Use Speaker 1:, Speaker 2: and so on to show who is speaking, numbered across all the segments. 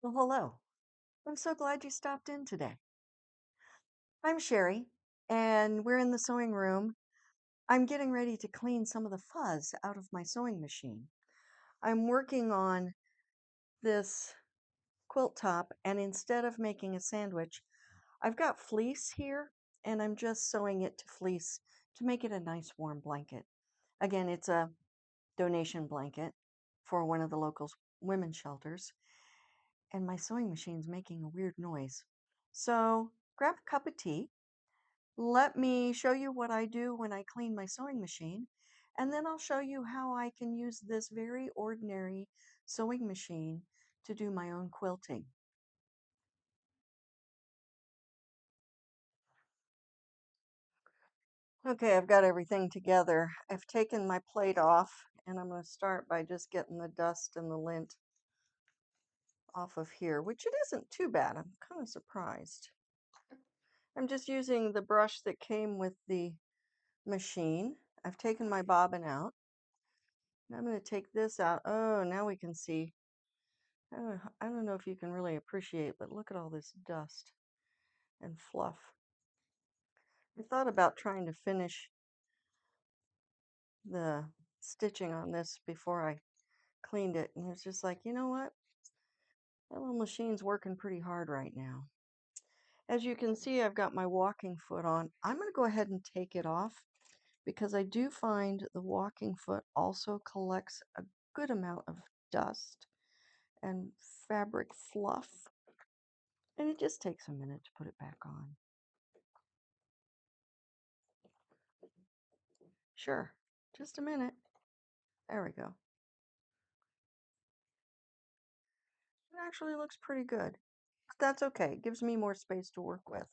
Speaker 1: Well, hello. I'm so glad you stopped in today. I'm Sherry, and we're in the sewing room. I'm getting ready to clean some of the fuzz out of my sewing machine. I'm working on this quilt top, and instead of making a sandwich, I've got fleece here, and I'm just sewing it to fleece to make it a nice warm blanket. Again, it's a donation blanket for one of the local women's shelters, and my sewing machine's making a weird noise. So grab a cup of tea. Let me show you what I do when I clean my sewing machine, and then I'll show you how I can use this very ordinary sewing machine to do my own quilting. Okay, I've got everything together. I've taken my plate off, and I'm going to start by just getting the dust and the lint off of here, which it isn't too bad. I'm kind of surprised. I'm just using the brush that came with the machine. I've taken my bobbin out. I'm going to take this out. Oh, now we can see. I don't know if you can really appreciate, but look at all this dust and fluff. I thought about trying to finish the stitching on this before I cleaned it, and it's just like, you know what? That little machine's working pretty hard right now. As you can see, I've got my walking foot on. I'm going to go ahead and take it off because I do find the walking foot also collects a good amount of dust and fabric fluff, and it just takes a minute to put it back on. Sure, just a minute. There we go. It actually looks pretty good. But that's okay. It gives me more space to work with.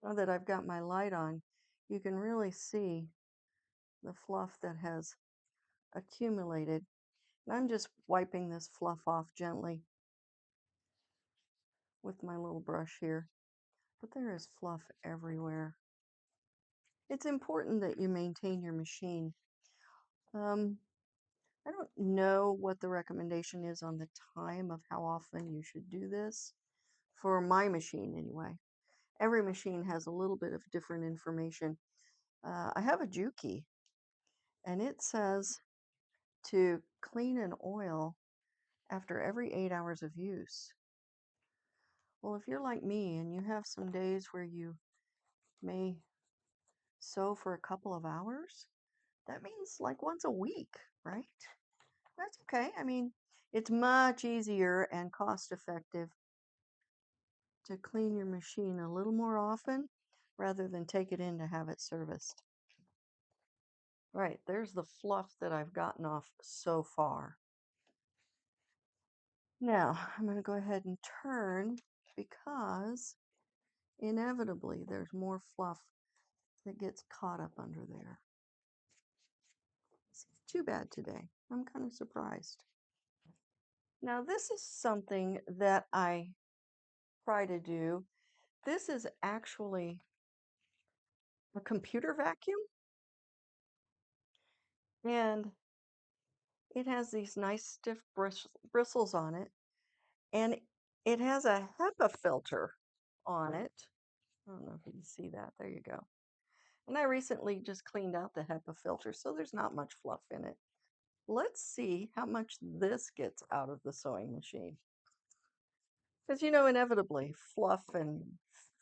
Speaker 1: Now that I've got my light on, you can really see the fluff that has accumulated. And I'm just wiping this fluff off gently with my little brush here. But there is fluff everywhere. It's important that you maintain your machine. Um, I don't know what the recommendation is on the time of how often you should do this. For my machine, anyway. Every machine has a little bit of different information. I have a Juki, and it says to clean and oil after every 8 hours of use. Well, if you're like me and you have some days where you may sew for a couple of hours, that means like once a week, right? That's okay. I mean, it's much easier and cost effective to clean your machine a little more often rather than take it in to have it serviced. Right, there's the fluff that I've gotten off so far. Now, I'm going to go ahead and turn because inevitably there's more fluff that gets caught up under there. It's too bad today. I'm kind of surprised. Now, this is something that I try to do. This is actually a computer vacuum, and it has these nice stiff bristles on it, and it has a HEPA filter on it. I don't know if you can see that. There you go. And I recently just cleaned out the HEPA filter, so there's not much fluff in it. Let's see how much this gets out of the sewing machine. Because, you know, inevitably, fluff and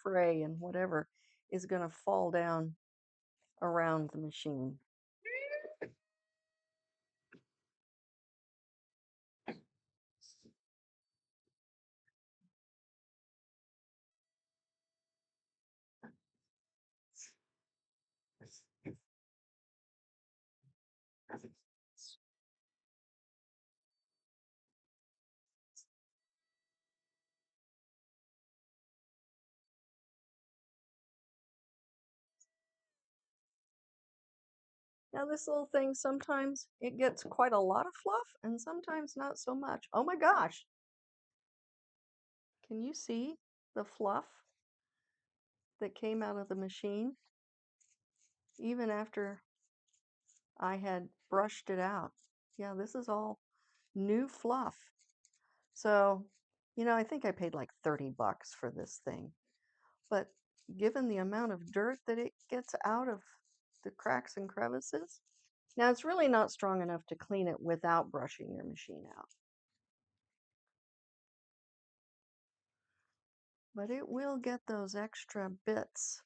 Speaker 1: fray and whatever is going to fall down around the machine. Now, this little thing, sometimes it gets quite a lot of fluff and sometimes not so much. Oh my gosh. Can you see the fluff that came out of the machine? Even after I had brushed it out. Yeah, this is all new fluff. So, I think I paid like $30 for this thing. But given the amount of dirt that it gets out of the cracks and crevices, now it's really not strong enough to clean it without brushing your machine out. But it will get those extra bits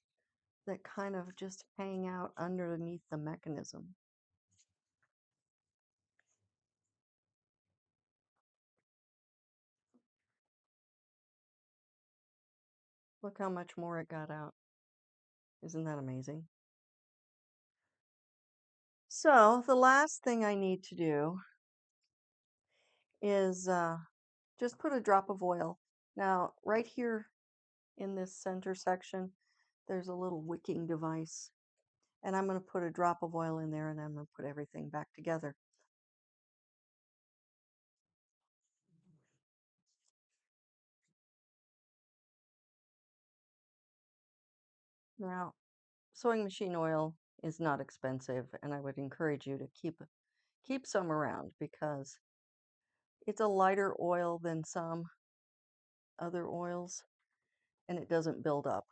Speaker 1: that kind of just hang out underneath the mechanism. Look how much more it got out. Isn't that amazing? So the last thing I need to do is just put a drop of oil. Now, right here in this center section, there's a little wicking device. And I'm going to put a drop of oil in there and I'm going to put everything back together. Now, sewing machine oil is not expensive, and I would encourage you to keep some around because it's a lighter oil than some other oils and it doesn't build up.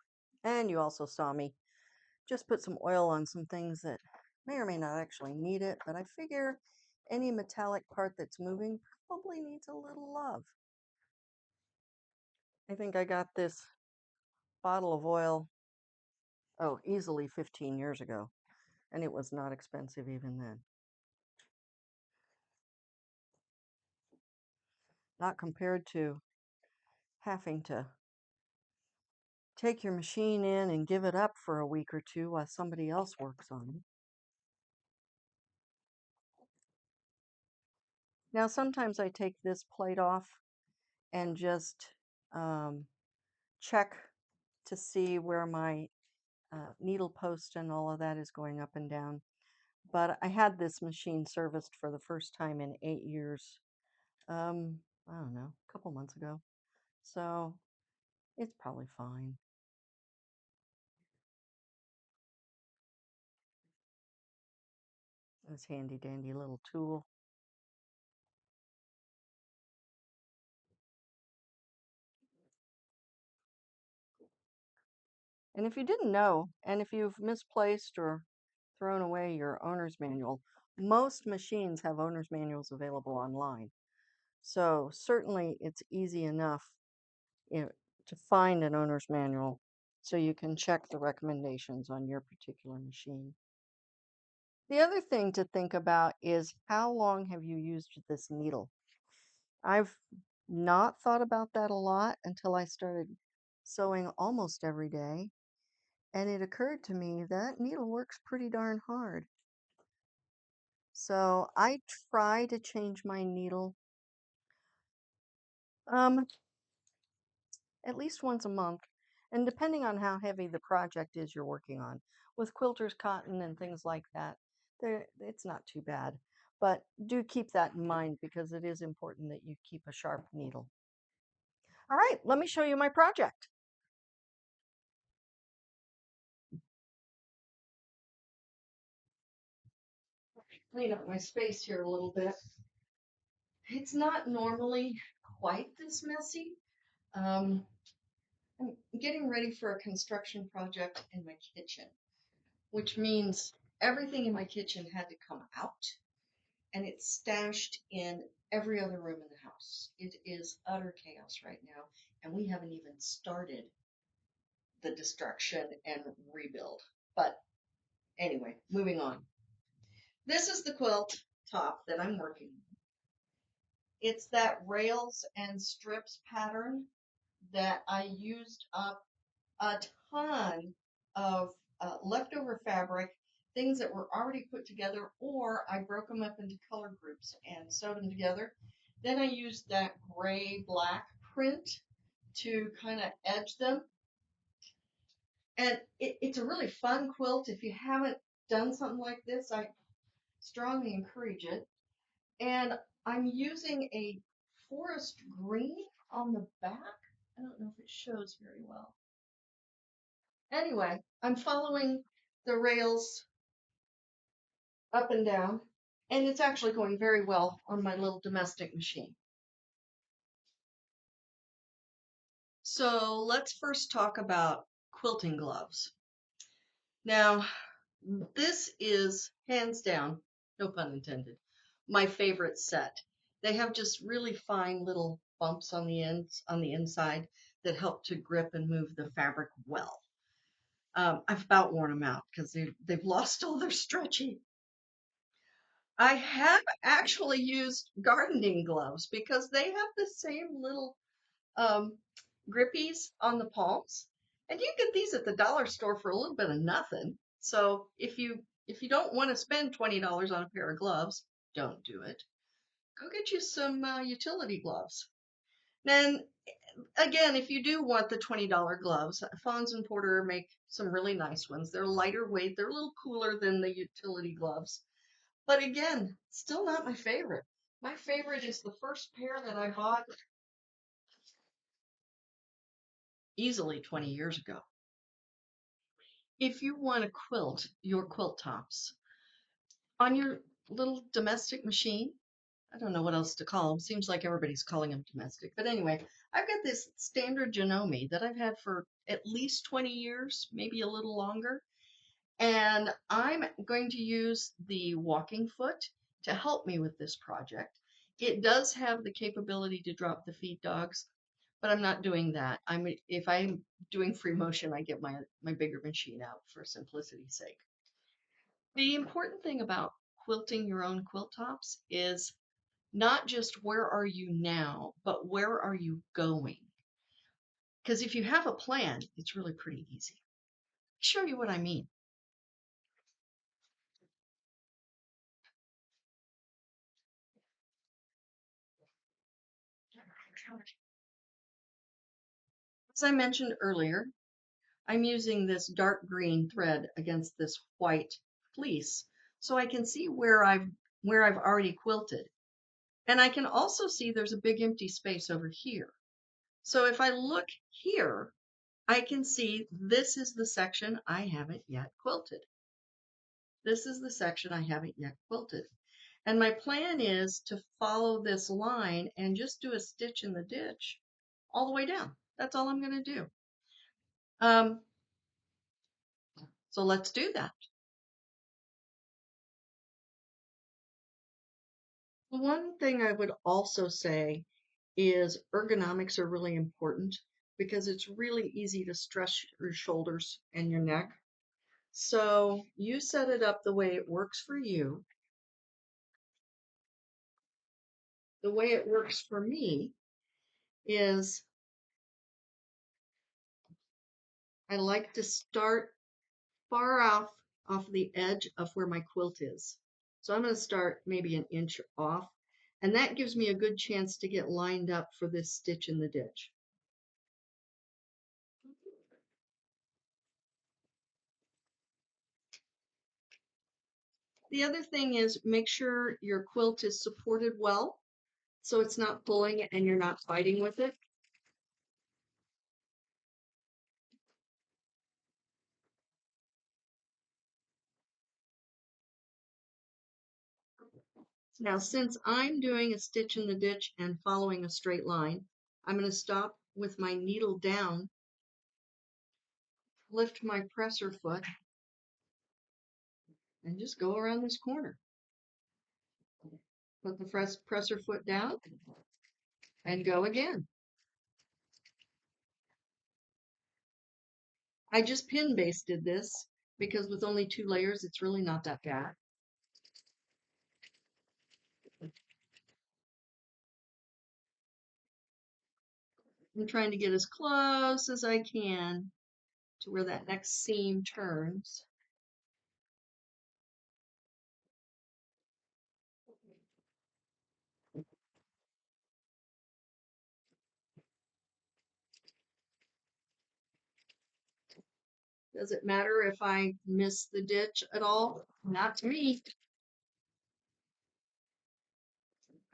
Speaker 1: And you also saw me just put some oil on some things that may or may not actually need it, but I figure any metallic part that's moving probably needs a little love. I think I got this bottle of oil, easily 15 years ago, and it was not expensive even then. Not compared to having to take your machine in and give it up for a week or two while somebody else works on it. Now, sometimes I take this plate off and just check to see where my needle post and all of that is going up and down. But I had this machine serviced for the first time in 8 years, I don't know, a couple months ago. So it's probably fine. This handy dandy little tool. And if you didn't know, and if you've misplaced or thrown away your owner's manual, most machines have owner's manuals available online. So certainly it's easy enough to find an owner's manual so you can check the recommendations on your particular machine. The other thing to think about is how long have you used this needle? I've not thought about that a lot until I started sewing almost every day. And it occurred to me that needle works pretty darn hard. So I try to change my needle um, at least once a month. And depending on how heavy the project is you're working on. With quilters cotton and things like that, it's not too bad. But do keep that in mind because it is important that you keep a sharp needle. All right, let me show you my project. Clean up my space here a little bit. It's not normally quite this messy. I'm getting ready for a construction project in my kitchen, which means everything in my kitchen had to come out, and it's stashed in every other room in the house. It is utter chaos right now, and we haven't even started the destruction and rebuild. But anyway, moving on. This is the quilt top that I'm working on. It's that rails and strips pattern that I used up a ton of leftover fabric, things that were already put together, or I broke them up into color groups and sewed them together. Then I used that gray-black print to kind of edge them. And it's a really fun quilt. If you haven't done something like this, I strongly encourage it. And I'm using a forest green on the back. I don't know if it shows very well. Anyway, I'm following the rails up and down, and it's actually going very well on my little domestic machine. So let's first talk about quilting gloves. Now, this is hands down, no pun intended, my favorite set. They have just really fine little bumps on the ends, on the inside, that help to grip and move the fabric well. I've about worn them out because they've lost all their stretchy. I have actually used gardening gloves because they have the same little um, grippies on the palms, and you get these at the dollar store for a little bit of nothing. So if you don't want to spend $20 on a pair of gloves, don't do it. Go get you some utility gloves. Then again, if you do want the $20 gloves, Fons and Porter make some really nice ones. They're lighter weight, they're a little cooler than the utility gloves. But again, still not my favorite. My favorite is the first pair that I bought easily 20 years ago. If you want to quilt your quilt tops on your little domestic machine, I don't know what else to call them. Seems like everybody's calling them domestic. But anyway, I've got this standard Janome that I've had for at least 20 years, maybe a little longer. And I'm going to use the walking foot to help me with this project. It does have the capability to drop the feed dogs, but I'm not doing that. If I'm doing free motion, I get my bigger machine out for simplicity's sake. The important thing about quilting your own quilt tops is not just where are you now, but where are you going? Because if you have a plan, it's really pretty easy. I'll show you what I mean. As I mentioned earlier, I'm using this dark green thread against this white fleece so I can see where I've already quilted. And I can also see there's a big empty space over here. So if I look here, I can see this is the section I haven't yet quilted. This is the section I haven't yet quilted. And my plan is to follow this line and just do a stitch in the ditch all the way down. That's all I'm going to do. So let's do that. One thing I would also say is ergonomics are really important because it's really easy to stress your shoulders and your neck. So you set it up the way it works for you. The way it works for me is I like to start far off the edge of where my quilt is. So I'm going to start maybe an inch off, and that gives me a good chance to get lined up for this stitch in the ditch. The other thing is make sure your quilt is supported well so it's not pulling and you're not fighting with it. Now, since I'm doing a stitch in the ditch and following a straight line, I'm going to stop with my needle down, lift my presser foot, and just go around this corner. Put the presser foot down and go again. I just pin basted this because with only 2 layers, it's really not that bad. I'm trying to get as close as I can to where that next seam turns. Does it matter if I miss the ditch at all? Not to me.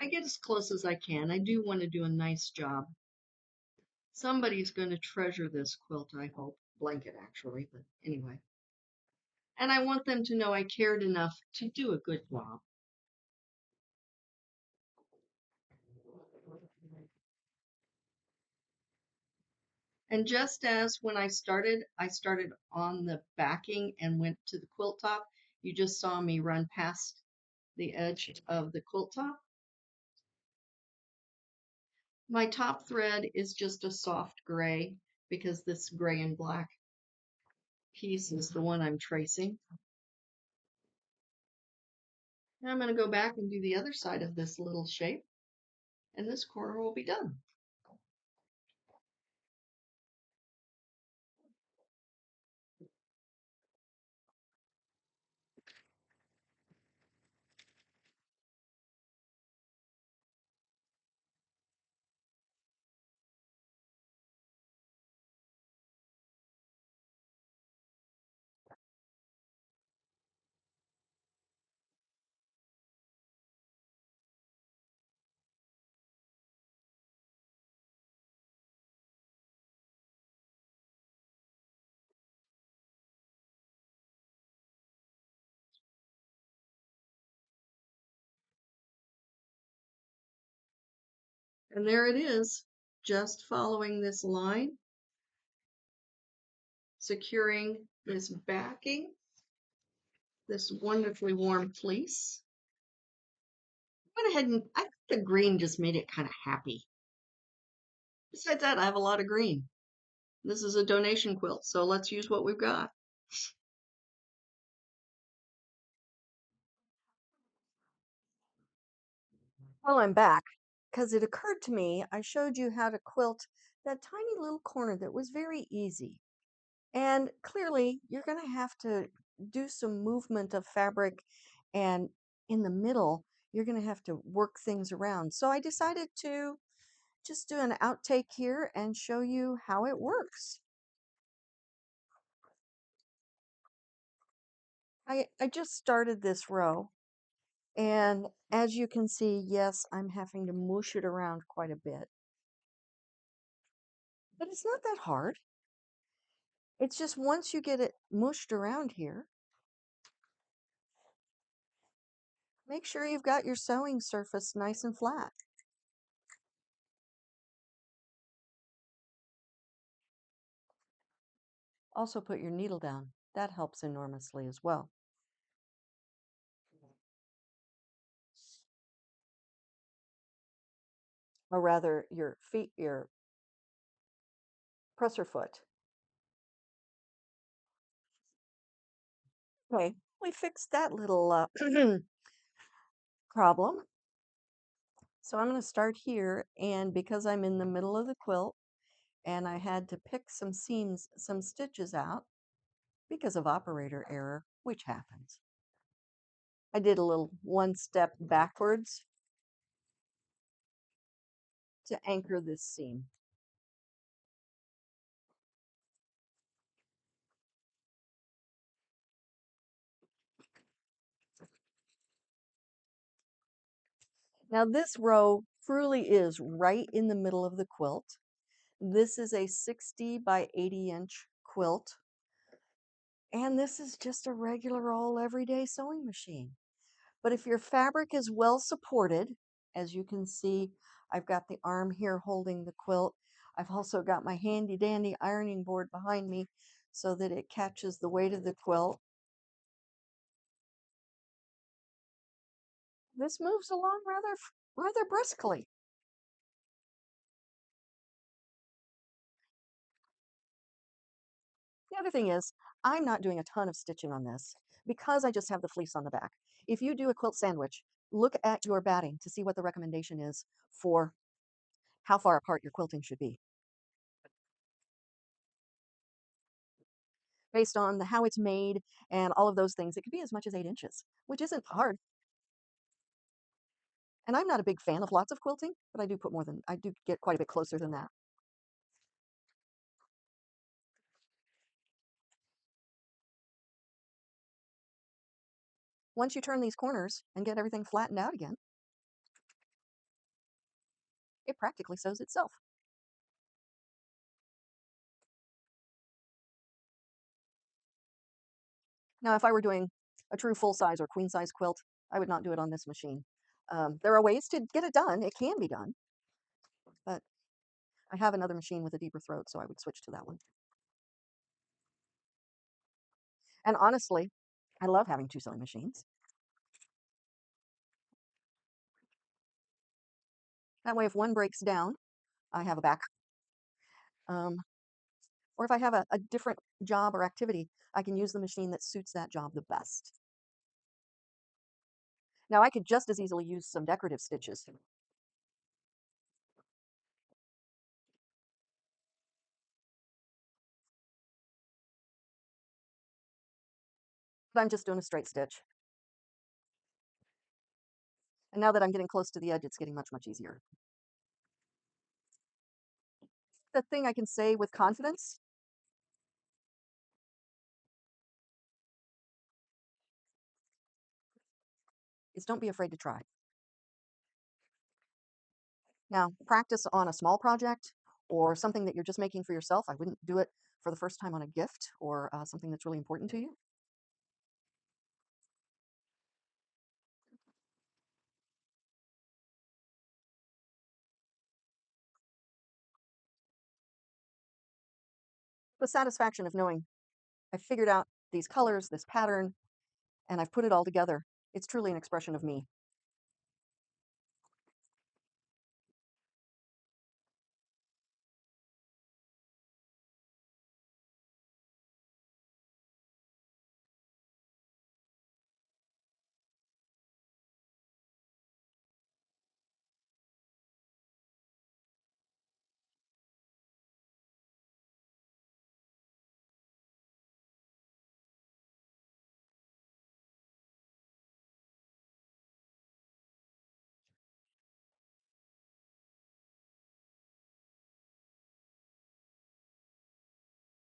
Speaker 1: I get as close as I can. I do want to do a nice job. Somebody's going to treasure this quilt, I hope. Blanket, actually, but anyway. And I want them to know I cared enough to do a good job. And just as when I started on the backing and went to the quilt top, you just saw me run past the edge of the quilt top. My top thread is just a soft gray because this gray and black piece is the one I'm tracing. Now I'm going to go back and do the other side of this little shape, and this corner will be done. And there it is, just following this line, securing this backing, this wonderfully warm fleece. I went ahead and I think the green just made it kind of happy. Besides that, I have a lot of green. This is a donation quilt, so let's use what we've got. Well, I'm back because it occurred to me I showed you how to quilt that tiny little corner that was very easy. And clearly, you're going to have to do some movement of fabric, and in the middle, you're going to have to work things around. So I decided to just do an outtake here and show you how it works. I just started this row, and as you can see, yes, I'm having to mush it around quite a bit. But it's not that hard. It's just once you get it mushed around here, make sure you've got your sewing surface nice and flat. Also put your needle down. That helps enormously as well. Or rather, your feet, your presser foot. Okay, we fixed that little problem. So I'm going to start here, and because I'm in the middle of the quilt, and I had to pick some seams, some stitches out because of operator error, which happens. I did a little one step backwards to anchor this seam. Now this row truly is right in the middle of the quilt. This is a 60 by 80-inch quilt. And this is just a regular old everyday sewing machine. But if your fabric is well supported, as you can see, I've got the arm here holding the quilt. I've also got my handy dandy ironing board behind me so that it catches the weight of the quilt. This moves along rather briskly. The other thing is, I'm not doing a ton of stitching on this because I just have the fleece on the back. If you do a quilt sandwich, look at your batting to see what the recommendation is for how far apart your quilting should be. Based on how it's made and all of those things, it could be as much as 8 inches, which isn't hard. And I'm not a big fan of lots of quilting, but I do get quite a bit closer than that. Once you turn these corners and get everything flattened out again, it practically sews itself. Now, if I were doing a true full-size or queen-size quilt, I would not do it on this machine. There are ways to get it done. It can be done, but I have another machine with a deeper throat, so I would switch to that one. And honestly, I love having two sewing machines. That way, if one breaks down, I have a backup. Um, or if I have a different job or activity, I can use the machine that suits that job the best. Now, I could just as easily use some decorative stitches, but I'm just doing a straight stitch. And now that I'm getting close to the edge, it's getting much, much easier. The thing I can say with confidence is don't be afraid to try. Now, practice on a small project or something that you're just making for yourself. I wouldn't do it for the first time on a gift or something that's really important to you. The satisfaction of knowing I figured out these colors, this pattern, and I've put it all together. It's truly an expression of me.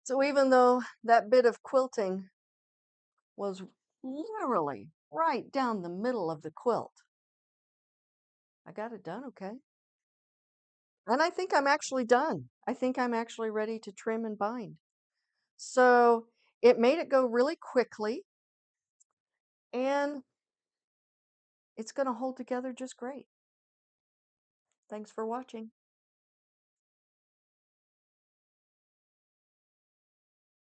Speaker 1: So even though that bit of quilting was literally right down the middle of the quilt, I got it done okay. And I think I'm actually done. I think I'm actually ready to trim and bind. So it made it go really quickly, and it's going to hold together just great. Thanks for watching.